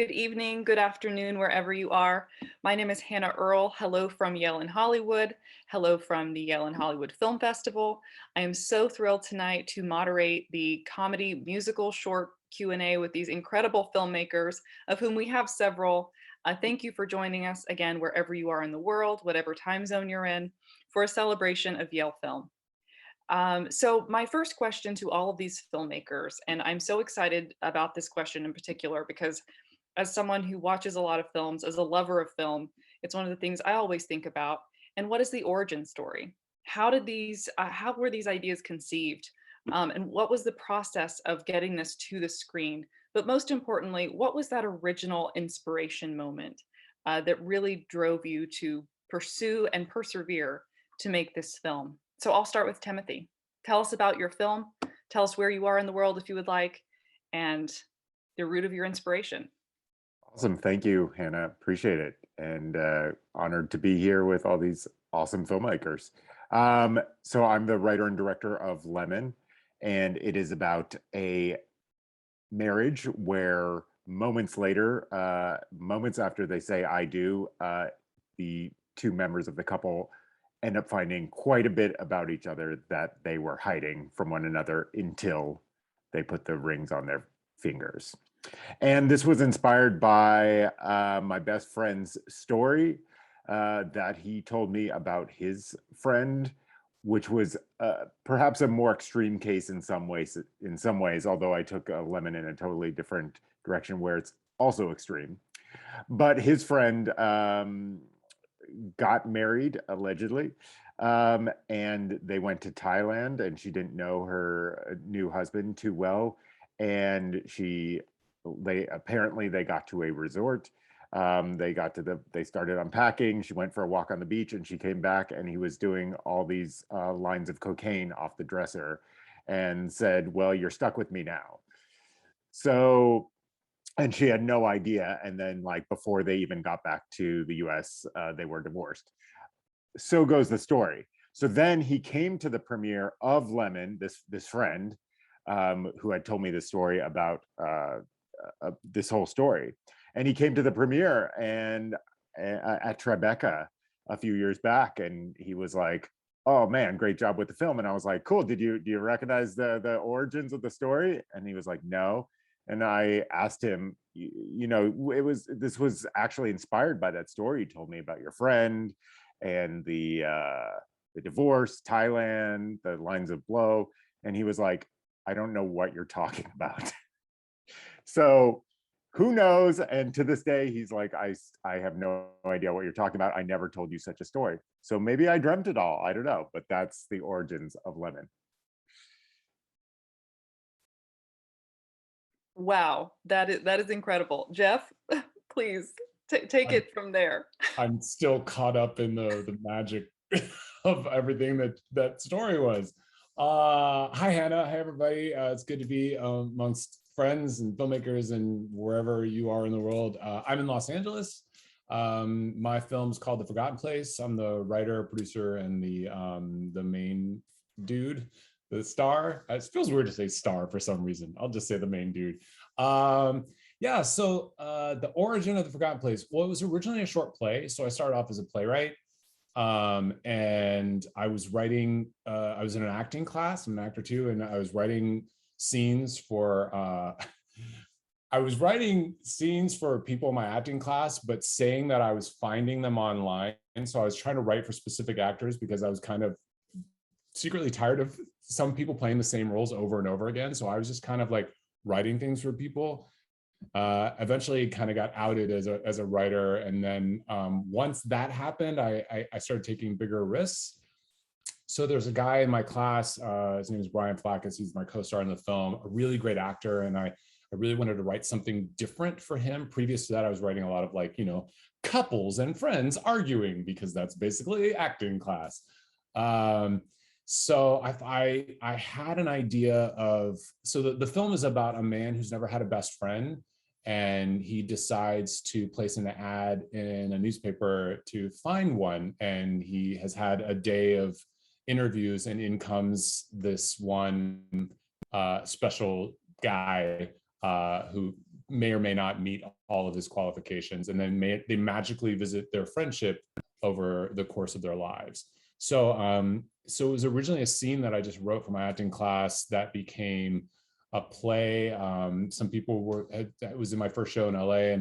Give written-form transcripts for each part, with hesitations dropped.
good evening, good afternoon, wherever you are. My name is Hannah Earl. Hello from Yale and Hollywood. Hello from the Yale and Hollywood Film Festival. I am so thrilled tonight to moderate the comedy musical short Q&A with these incredible filmmakers, of whom we have several. Thank you for joining us again, wherever you are in the world, whatever time zone you're in, for a celebration of Yale film. So my first question to all of these filmmakers, and I'm so excited about this question in particular because as someone who watches a lot of films, as a lover of film, it's one of the things I always think about. And what is the origin story? How were these ideas conceived? And what was the process of getting this to the screen? But most importantly, what was that original inspiration moment that really drove you to pursue and persevere to make this film? So I'll start with Timothy. Tell us about your film. Tell us where you are in the world if you would like, and the root of your inspiration. Awesome. Thank you, Hannah. Appreciate it. And honored to be here with all these awesome filmmakers. So I'm the writer and director of Lemon, and it is about a marriage where moments later, moments after they say I do, the two members of the couple end up finding quite a bit about each other that they were hiding from one another until they put the rings on their fingers. And this was inspired by my best friend's story that he told me about his friend, which was perhaps a more extreme case in some ways. Although I took Lemon in a totally different direction where it's also extreme. But his friend got married allegedly, and they went to Thailand, and she didn't know her new husband too well, and they got to a resort. They started unpacking. She went for a walk on the beach, and she came back, and he was doing all these lines of cocaine off the dresser, and said, "Well, you're stuck with me now." So, and she had no idea. And then, like, before they even got back to the US, they were divorced. So goes the story. So then he came to the premiere of Lemon, this friend, who had told me this story about this whole story. And he came to the premiere and at Tribeca a few years back, and he was like, "Oh man, great job with the film." And I was like, "Cool. Do you recognize the origins of the story?" And he was like, "No." And I asked him, this was actually inspired by that story you told me about your friend and the divorce, Thailand, the lines of blow. And he was like, "I don't know what you're talking about." So who knows? And to this day, he's like, I have no idea what you're talking about. I never told you such a story. So maybe I dreamt it all. I don't know. But that's the origins of Lemon. Wow, that is incredible. Jeff, please take I'm, it from there. I'm still caught up in the magic of everything that story was. Hi, Hannah. Hi, everybody. It's good to be amongst friends and filmmakers and wherever you are in the world. I'm in Los Angeles. My film's called The Forgotten Place. I'm the writer, producer, and the main dude, the star. It feels weird to say star for some reason. I'll just say the main dude. Yeah, so the origin of The Forgotten Place, well, it was originally a short play. So I started off as a playwright. And I was writing, I was in an acting class. I'm an actor too, and I was writing scenes for I was writing scenes for people in my acting class, but saying that I was finding them online. And so I was trying to write for specific actors because I was kind of secretly tired of some people playing the same roles over and over again. So I was just kind of like writing things for people. Eventually kind of got outed as a writer. And then once that happened, I started taking bigger risks. So there's a guy in my class, his name is Brian Flackis. He's my co-star in the film, a really great actor. And I really wanted to write something different for him. Previous to that, I was writing a lot of couples and friends arguing because that's basically acting class. So I had an idea of, so the film is about a man who's never had a best friend, and he decides to place an ad in a newspaper to find one. And he has had a day of interviews, and in comes this one special guy who may or may not meet all of his qualifications, and then they magically visit their friendship over the course of their lives. So so it was originally a scene that I just wrote for my acting class that became a play. Some people it was in my first show in LA,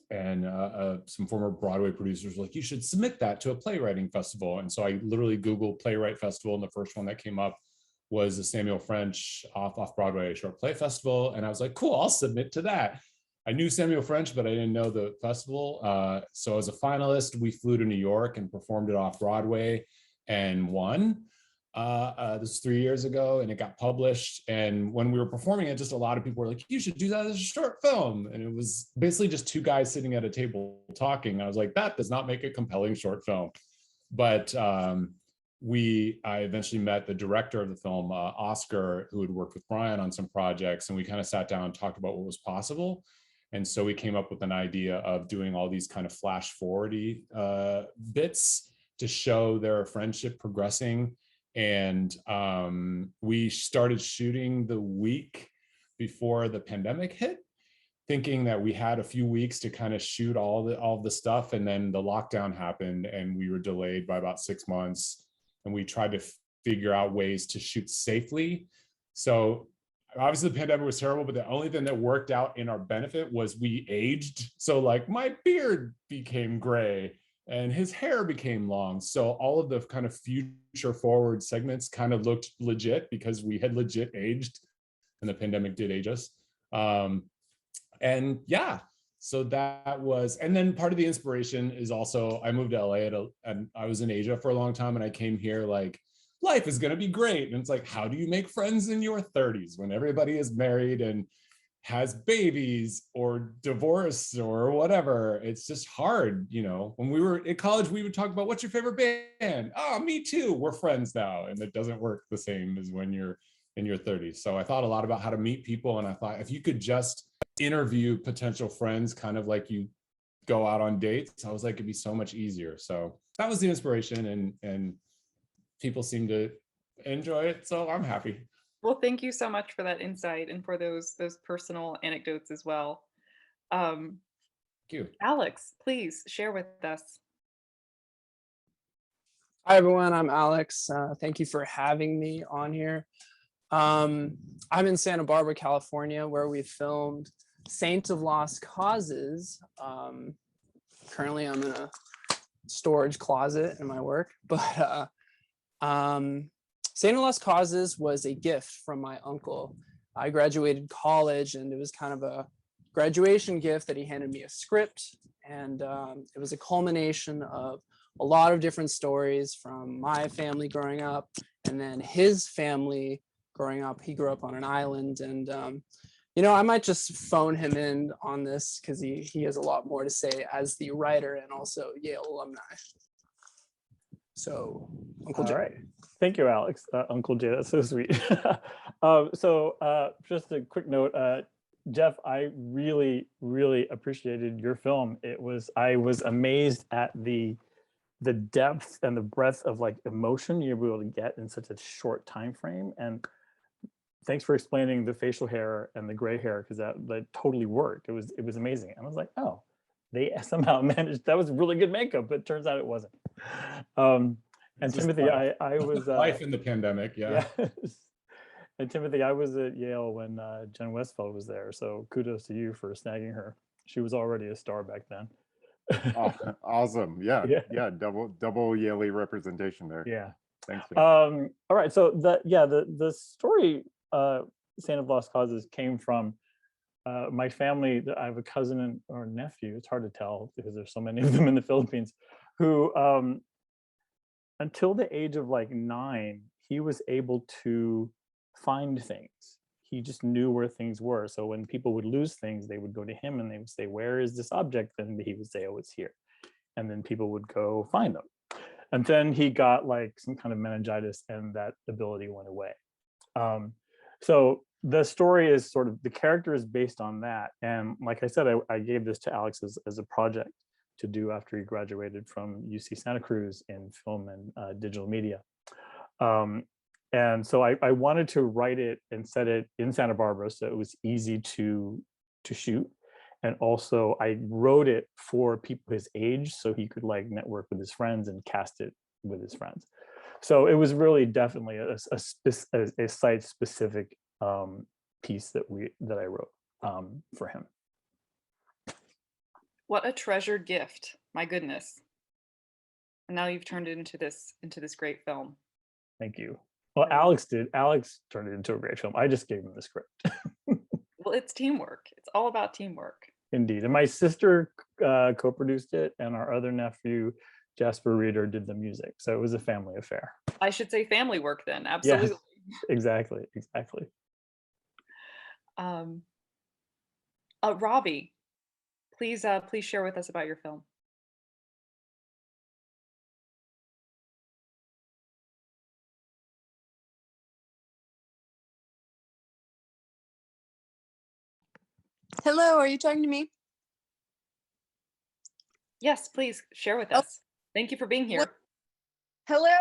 and some former Broadway producers were like, you should submit that to a playwriting festival. And so I literally Googled playwright festival, and the first one that came up was the Samuel French off Broadway short play festival. And I was like, cool, I'll submit to that. I knew Samuel French, but I didn't know the festival. So as a finalist, we flew to New York and performed it off Broadway and won. This was 3 years ago, and it got published. And when we were performing it, just a lot of people were like, you should do that as a short film. And it was basically just two guys sitting at a table talking. I was like, that does not make a compelling short film. But I eventually met the director of the film, Oscar, who had worked with Brian on some projects, and we kind of sat down and talked about what was possible. And so we came up with an idea of doing all these kind of flash forwardy bits to show their friendship progressing. And we started shooting the week before the pandemic hit, thinking that we had a few weeks to kind of shoot all of the stuff. And then the lockdown happened, and we were delayed by about 6 months. And we tried to figure out ways to shoot safely. So obviously the pandemic was terrible, but the only thing that worked out in our benefit was we aged. So like my beard became gray and his hair became long. So all of the kind of future forward segments kind of looked legit because we had legit aged, and the pandemic did age us. And yeah, so that was, and then part of the inspiration is also, I moved to LA and I was in Asia for a long time, and I came here like, life is going to be great. And it's like, how do you make friends in your 30s when everybody is married and has babies or divorced or whatever? It's just hard. You know, when we were at college, we would talk about, what's your favorite band? Oh, me too. We're friends now. And it doesn't work the same as when you're in your 30s. So I thought a lot about how to meet people. And I thought, if you could just interview potential friends, kind of like you go out on dates, I was like, it'd be so much easier. So that was the inspiration, and people seem to enjoy it, so I'm happy. Well, thank you so much for that insight and for those personal anecdotes as well. Um, Thank you. Alex, please share with us. Hi, everyone. I'm Alex. Thank you for having me on here. I'm in Santa Barbara, California, where we filmed Saint of Lost Causes. Currently, I'm in a storage closet in my work, but Saint of Lost Causes was a gift from my uncle. I graduated college, and it was kind of a graduation gift that he handed me a script, and it was a culmination of a lot of different stories from my family growing up, and then his family growing up. He grew up on an island, and you know, I might just phone him in on this because he has a lot more to say as the writer and also Yale alumni. So, Uncle Jay. All right. Thank you, Alex. Uncle Jay, that's so sweet. Just a quick note, Jeff, I really, really appreciated your film. I was amazed at the depth and the breadth of like emotion you were able to get in such a short time frame. And thanks for explaining the facial hair and the gray hair, because that totally worked. It was amazing. And I was like, oh, they somehow managed. That was really good makeup, but it turns out it wasn't. And Timothy, I was life in the pandemic, yeah. And Timothy, I was at Yale when Jen Westfeld was there, so kudos to you for snagging her. She was already a star back then. Oh, awesome! Yeah, double Yale representation there. Yeah, thanks. All right, so the story Saint of Lost Causes came from my family. I have a cousin or nephew. It's hard to tell because there's so many of them in the Philippines, who until the age of like 9, he was able to find things. He just knew where things were. So when people would lose things, they would go to him and they would say, where is this object? And he would say, oh, it's here. And then people would go find them. And then he got like some kind of meningitis, and that ability went away. So the story is sort of, the character is based on that. And like I said, I gave this to Alex as a project to do after he graduated from UC Santa Cruz in film and digital media. And so I wanted to write it and set it in Santa Barbara, so it was easy to to shoot. And also I wrote it for people his age so he could like network with his friends and cast it with his friends. So it was really definitely a site specific piece that I wrote for him. What a treasured gift. My goodness. And now you've turned it into this great film. Thank you. Well, Alex did. Alex turned it into a great film. I just gave him the script. Well, it's teamwork. It's all about teamwork. Indeed. And my sister co-produced it, and our other nephew, Jasper Reeder, did the music. So it was a family affair. I should say family work then. Absolutely. Yes, exactly. Ravi, please share with us about your film. Hello, are you talking to me? Yes, please share with Oh. us. Thank you for being here. Hello,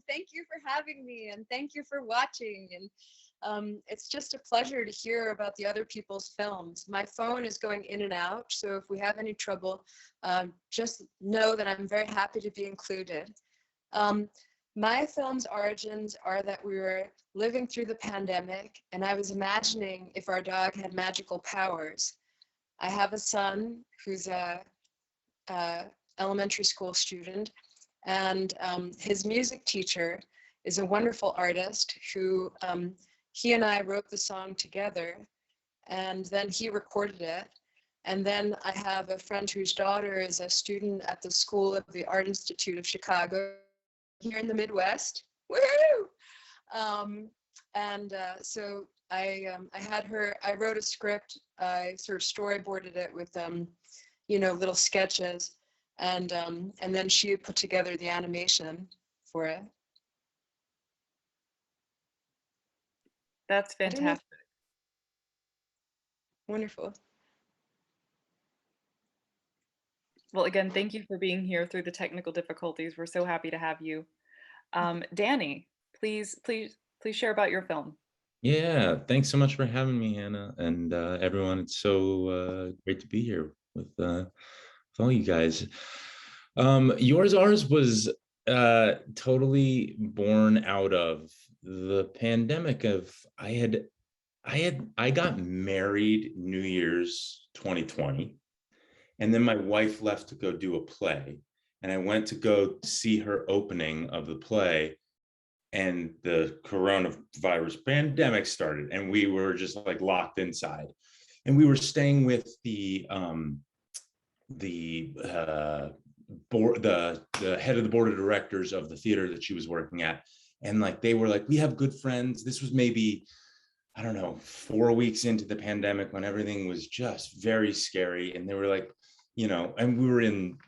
thank you for having me, and thank you for watching. And it's just a pleasure to hear about the other people's films. My phone is going in and out, so if we have any trouble, just know that I'm very happy to be included. My film's origins are that we were living through the pandemic, and I was imagining if our dog had magical powers. I have a son who's a elementary school student, and his music teacher is a wonderful artist who he and I wrote the song together, and then he recorded it. And then I have a friend whose daughter is a student at the School of the Art Institute of Chicago here in the Midwest. Woohoo! So I had her, I wrote a script, I sort of storyboarded it with little sketches, and then she put together the animation for it. That's fantastic. Wonderful. Well, again, thank you for being here through the technical difficulties. We're so happy to have you. Danny, please share about your film. Yeah, thanks so much for having me, Hannah, and everyone. It's so great to be here with all you guys. Ours was totally born out of the pandemic. I got married New Year's 2020, and then my wife left to go do a play, and I went to go see her opening of the play, and the coronavirus pandemic started, and we were just like locked inside, and we were staying with the head of the board of directors of the theater that she was working at, and like they were like, we have good friends. This was maybe, I don't know, 4 weeks into the pandemic when everything was just very scary, and they were like, and we were in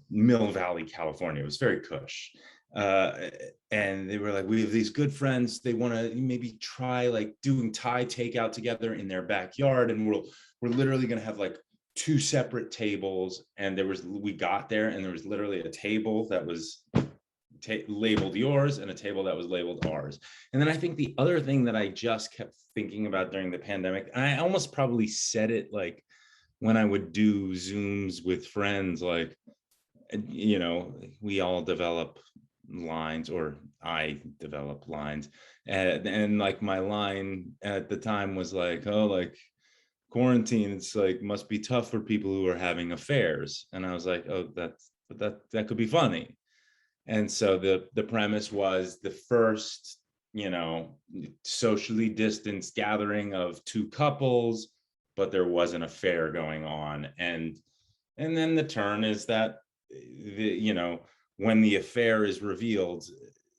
Mill Valley, California. It was very cush. And they were like, we have these good friends. They want to maybe try like doing Thai takeout together in their backyard. And we're literally going to have like 2 separate tables. And we got there and there was literally a table that was labeled yours and a table that was labeled ours. And then I think the other thing that I just kept thinking about during the pandemic, and I almost probably said it like when I would do Zooms with friends, like, we all develop lines, or I develop lines, and like my line at the time was like, oh, like quarantine, it's like must be tough for people who are having affairs. And I was like, oh, that could be funny. And so the premise was the first socially distanced gathering of 2 couples, but there was an affair going on. And then the turn is that when the affair is revealed,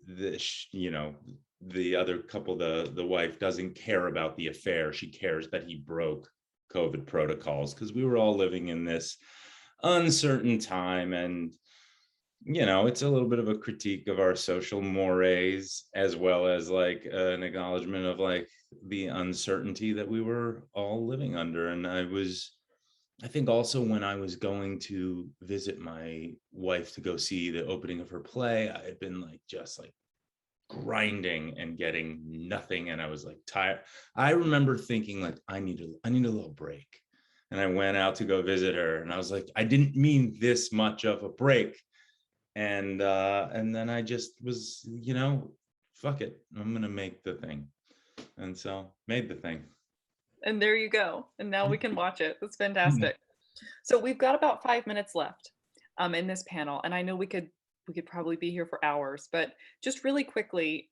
the other couple, the wife doesn't care about the affair. She cares that he broke COVID protocols, because we were all living in this uncertain time. And, it's a little bit of a critique of our social mores, as well as like an acknowledgement of like the uncertainty that we were all living under. And I think also when I was going to visit my wife to go see the opening of her play, I had been like just like grinding and getting nothing, and I was like tired. I remember thinking like I need a little break. and I went out to go visit her, and I was like, I didn't mean this much of a break. And then I just was, fuck it, I'm gonna make the thing. And so made the thing. And there you go. And now we can watch it. That's fantastic. So we've got about 5 minutes left in this panel, and I know we could probably be here for hours, but just really quickly,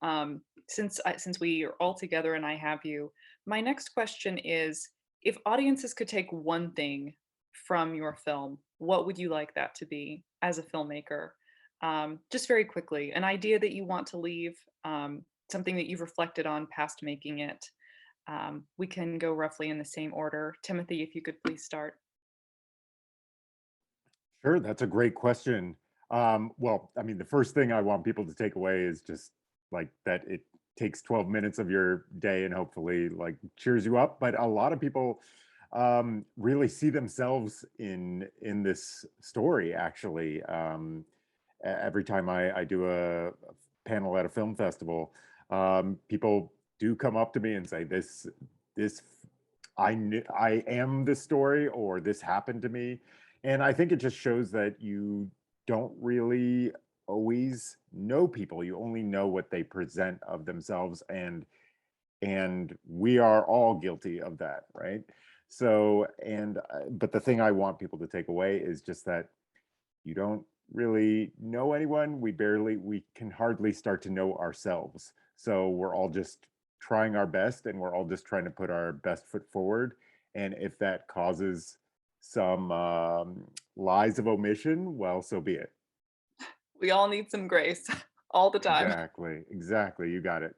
since we are all together and I have you, my next question is, if audiences could take one thing from your film, what would you like that to be as a filmmaker? Just very quickly, an idea that you want to leave, something that you've reflected on past making it. We can go roughly in the same order. Timothy, if you could please start. Sure, that's a great question. Well, I mean, the first thing I want people to take away is just like that it takes 12 minutes of your day and hopefully like cheers you up. But a lot of people really see themselves in this story, actually. Every time I do a panel at a film festival, people do come up to me and say, this I am this story, or this happened to me. And I think it just shows that you don't really always know people. You only know what they present of themselves, and we are all guilty of that, right? So, but the thing I want people to take away is just that you don't really know anyone. We can hardly start to know ourselves. So we're all just trying our best, and we're all just trying to put our best foot forward. And if that causes some lies of omission, well, so be it. We all need some grace all the time. Exactly. You got it.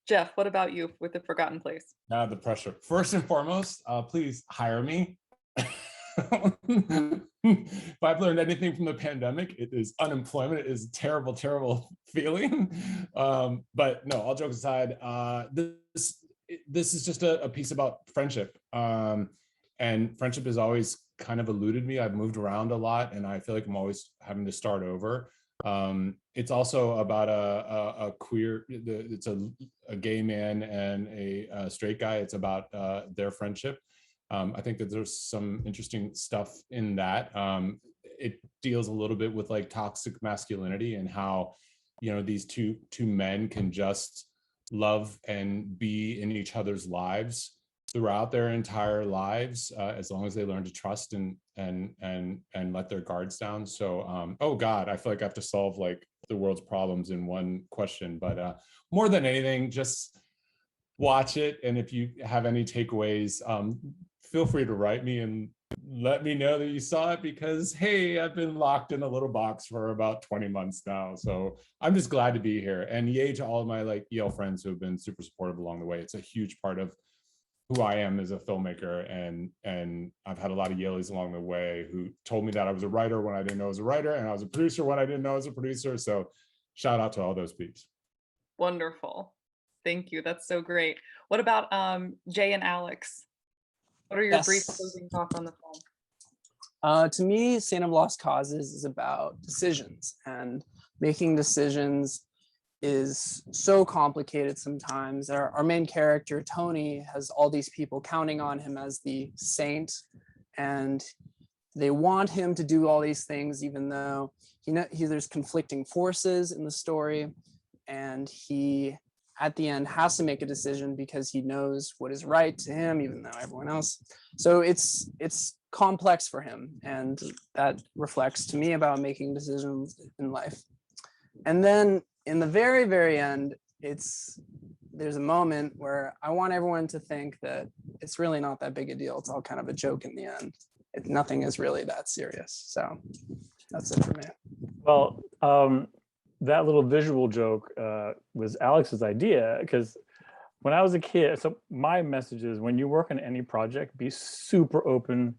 Jeff, what about you with The Forgotten Place? The pressure. First and foremost, please hire me. If I've learned anything from the pandemic, it is unemployment. It is a terrible, terrible feeling. But no, all jokes aside, this is just a piece about friendship. And friendship has always kind of eluded me. I've moved around a lot, and I feel like I'm always having to start over. It's also about a queer, it's a gay man and a straight guy. It's about their friendship. I think that there's some interesting stuff in that. It deals a little bit with like toxic masculinity and how, these two men can just love and be in each other's lives throughout their entire lives, as long as they learn to trust and let their guards down. So, oh God, I feel like I have to solve like the world's problems in one question, but more than anything, just watch it. And if you have any takeaways, feel free to write me and let me know that you saw it, because hey, I've been locked in a little box for about 20 months now. So I'm just glad to be here. And yay to all of my like Yale friends who have been super supportive along the way. It's a huge part of who I am as a filmmaker. And I've had a lot of Yaleys along the way who told me that I was a writer when I didn't know I was a writer, and I was a producer when I didn't know I was a producer. So shout out to all those peeps. Wonderful. Thank you. That's so great. What about Jay and Alex? What are your brief closing thoughts on the film? To me, Sant of Lost Causes is about decisions, and making decisions is so complicated sometimes. Our main character, Tony, has all these people counting on him as the saint, and they want him to do all these things, even though there's conflicting forces in the story, and he at the end has to make a decision because he knows what is right to him, even though everyone else. So it's complex for him, and that reflects to me about making decisions in life. And then in the very, very end, there's a moment where I want everyone to think that it's really not that big a deal. It's all kind of a joke in the end. Nothing is really that serious. So that's it for me. Well, that little visual joke was Alex's idea, because when I was a kid, so my message is, when you work on any project, be super open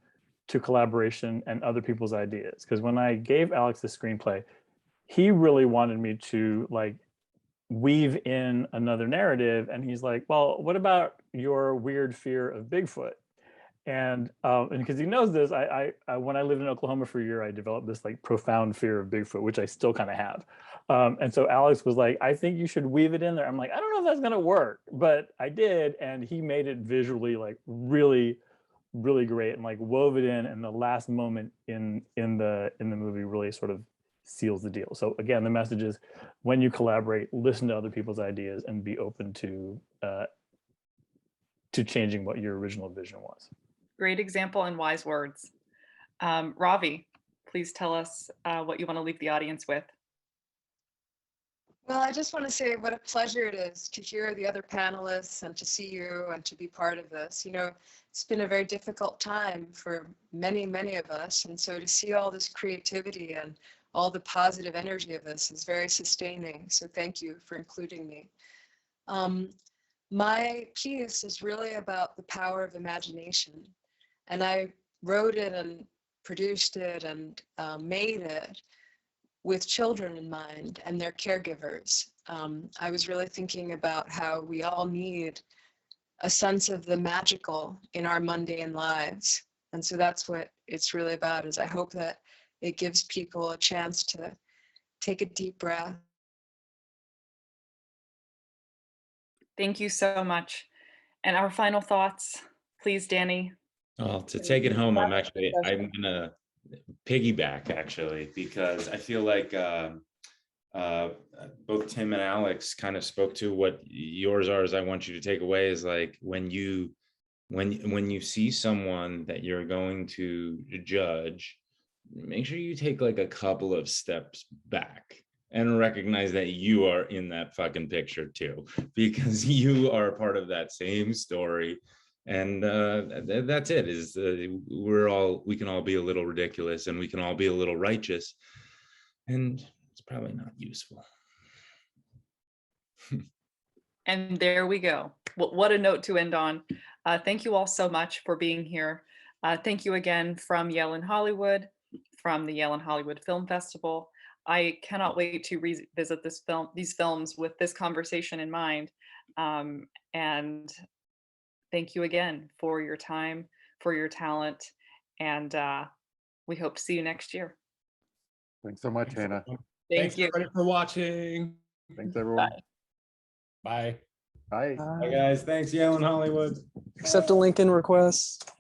to collaboration and other people's ideas. Because when I gave Alex the screenplay, he really wanted me to like weave in another narrative. And he's like, well, what about your weird fear of Bigfoot? And because he knows this, I when I lived in Oklahoma for a year, I developed this like profound fear of Bigfoot, which I still kind of have. And so Alex was like, I think you should weave it in there. I'm like, I don't know if that's gonna work, but I did, and he made it visually like really really great and like wove it in, and the last moment in the movie really sort of seals the deal. So again, the message is, when you collaborate, listen to other people's ideas and be open to changing what your original vision was. Great example and wise words. Ravi, please tell us what you want to leave the audience with. Well, I just want to say what a pleasure it is to hear the other panelists and to see you and to be part of this. You know, it's been a very difficult time for many, many of us. And so to see all this creativity and all the positive energy of this is very sustaining. So thank you for including me. My piece is really about the power of imagination. And I wrote it and produced it and made it with children in mind and their caregivers. I was really thinking about how we all need a sense of the magical in our mundane lives. And so that's what it's really about, is I hope that it gives people a chance to take a deep breath. Thank you so much. And our final thoughts, please, Danny. Well, to take it home, I'm gonna piggyback actually, because I feel like both Tim and Alex kind of spoke to what yours are. As I want you to take away is like, when you see someone that you're going to judge, make sure you take like a couple of steps back and recognize that you are in that fucking picture too, because you are part of that same story. And that's it, is we can all be a little ridiculous, and we can all be a little righteous, and it's probably not useful. And there we go. What a note to end on. Thank you all so much for being here. Thank you again from Yale and Hollywood, from the Yale and Hollywood Film Festival. I cannot wait to revisit these films with this conversation in mind. And thank you again for your time, for your talent, and we hope to see you next year. Thanks so much, Hannah. Thanks you. everybody for watching. Thanks, everyone. Bye. Bye. Bye, guys. Thanks, Yale and Hollywood. Accept a Lincoln request.